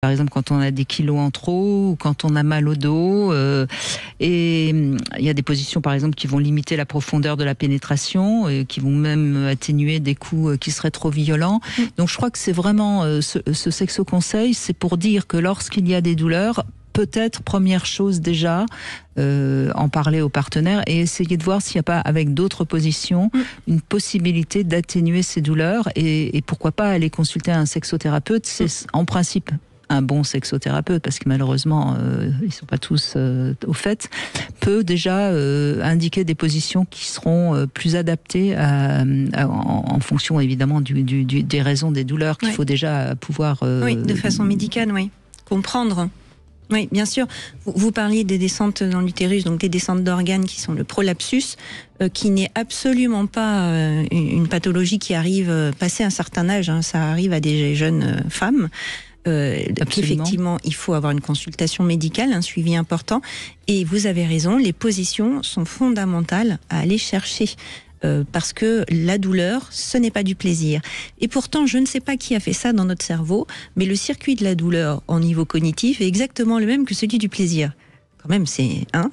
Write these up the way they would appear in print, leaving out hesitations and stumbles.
Par exemple, quand on a des kilos en trop ou quand on a mal au dos. Et il y a des positions, par exemple, qui vont limiter la profondeur de la pénétration et qui vont même atténuer des coups qui seraient trop violents. Donc je crois que c'est vraiment ce sexo-conseil, c'est pour dire que lorsqu'il y a des douleurs, peut-être, première chose déjà, en parler aux partenaires et essayer de voir s'il n'y a pas, avec d'autres positions, une possibilité d'atténuer ces douleurs et pourquoi pas aller consulter un sexothérapeute. C'est en principe un bon sexothérapeute, parce que malheureusement, ils ne sont pas tous au fait, peut déjà indiquer des positions qui seront plus adaptées en fonction évidemment des raisons des douleurs qu'il faut déjà pouvoir... Oui, de façon médicale, oui. Comprendre. Oui, bien sûr. Vous parliez des descentes dans l'utérus, donc des descentes d'organes qui sont le prolapsus, qui n'est absolument pas une pathologie qui arrive passé un certain âge. Hein, ça arrive à des jeunes femmes. Effectivement, il faut avoir une consultation médicale, un suivi important. Et vous avez raison, les positions sont fondamentales à aller chercher. Parce que la douleur, ce n'est pas du plaisir. Et pourtant, je ne sais pas qui a fait ça dans notre cerveau, mais le circuit de la douleur au niveau cognitif est exactement le même que celui du plaisir. Quand même, c'est... Hein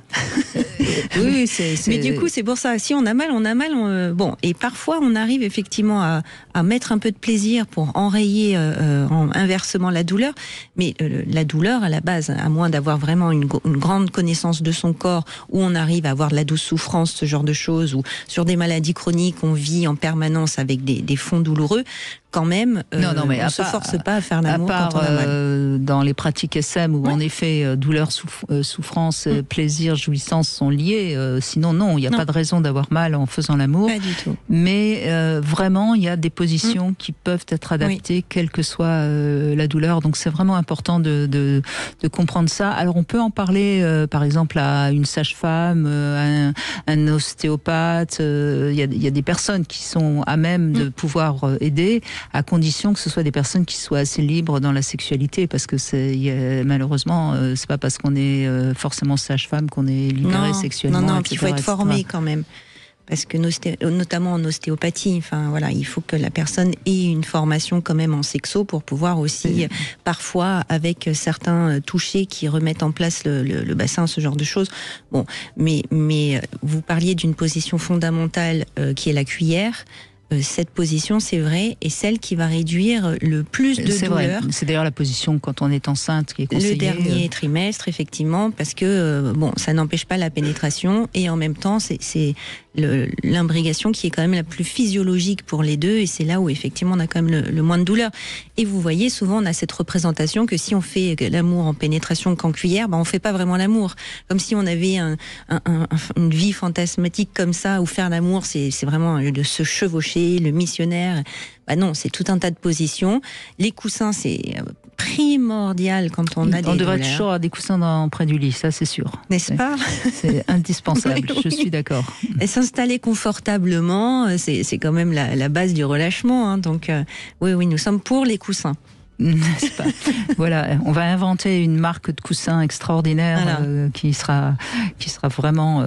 oui, mais du coup, c'est pour ça. Si on a mal, on a mal. Bon, et parfois, on arrive effectivement à mettre un peu de plaisir pour enrayer inversement la douleur. Mais la douleur, à la base, à moins d'avoir vraiment une grande connaissance de son corps, où on arrive à avoir de la douce souffrance, ce genre de choses, ou sur des maladies chroniques, on vit en permanence avec des fonds douloureux. Quand même, non, mais on ne se force pas à faire l'amour quand on a mal. Dans les pratiques SM où en effet douleur, souffrance, plaisir, jouissance sont liés. Sinon, non, il n'y a pas de raison d'avoir mal en faisant l'amour. Pas du tout. Mais vraiment, il y a des positions qui peuvent être adaptées, quelle que soit la douleur. Donc c'est vraiment important de comprendre ça. Alors on peut en parler, par exemple, à une sage-femme, un ostéopathe. Il y a des personnes qui sont à même de pouvoir aider, à condition que ce soit des personnes qui soient assez libres dans la sexualité, parce que malheureusement, c'est pas parce qu'on est forcément sage-femme qu'on est libéré sexuellement. Non, etc., il faut être formé quand même. Parce que notamment en ostéopathie, enfin voilà, il faut que la personne ait une formation quand même en sexo pour pouvoir aussi, parfois avec certains touchés qui remettent en place le bassin, ce genre de choses. Bon, mais vous parliez d'une position fondamentale qui est la cuillère. Cette position, c'est vrai, est celle qui va réduire le plus de douleur. C'est d'ailleurs la position quand on est enceinte qui est conseillée. Le dernier trimestre, effectivement, parce que ça n'empêche pas la pénétration et en même temps, c'est l'imbrégation qui est quand même la plus physiologique pour les deux et c'est là où effectivement on a quand même le moins de douleur. Et vous voyez, souvent on a cette représentation que si on fait l'amour en pénétration qu'en cuillère, on fait pas vraiment l'amour. Comme si on avait une vie fantasmatique comme ça où faire l'amour, c'est vraiment de se chevaucher, le missionnaire. Non, c'est tout un tas de positions. Les coussins, c'est primordial quand on a des douleurs. On devrait être chaud à des coussins près du lit, ça c'est sûr. N'est-ce pas ? C'est indispensable, oui. Je suis d'accord. Et s'installer confortablement, c'est quand même la base du relâchement. Hein. Donc oui, nous sommes pour les coussins. N'est-ce pas ? Voilà, on va inventer une marque de coussins extraordinaire qui sera vraiment...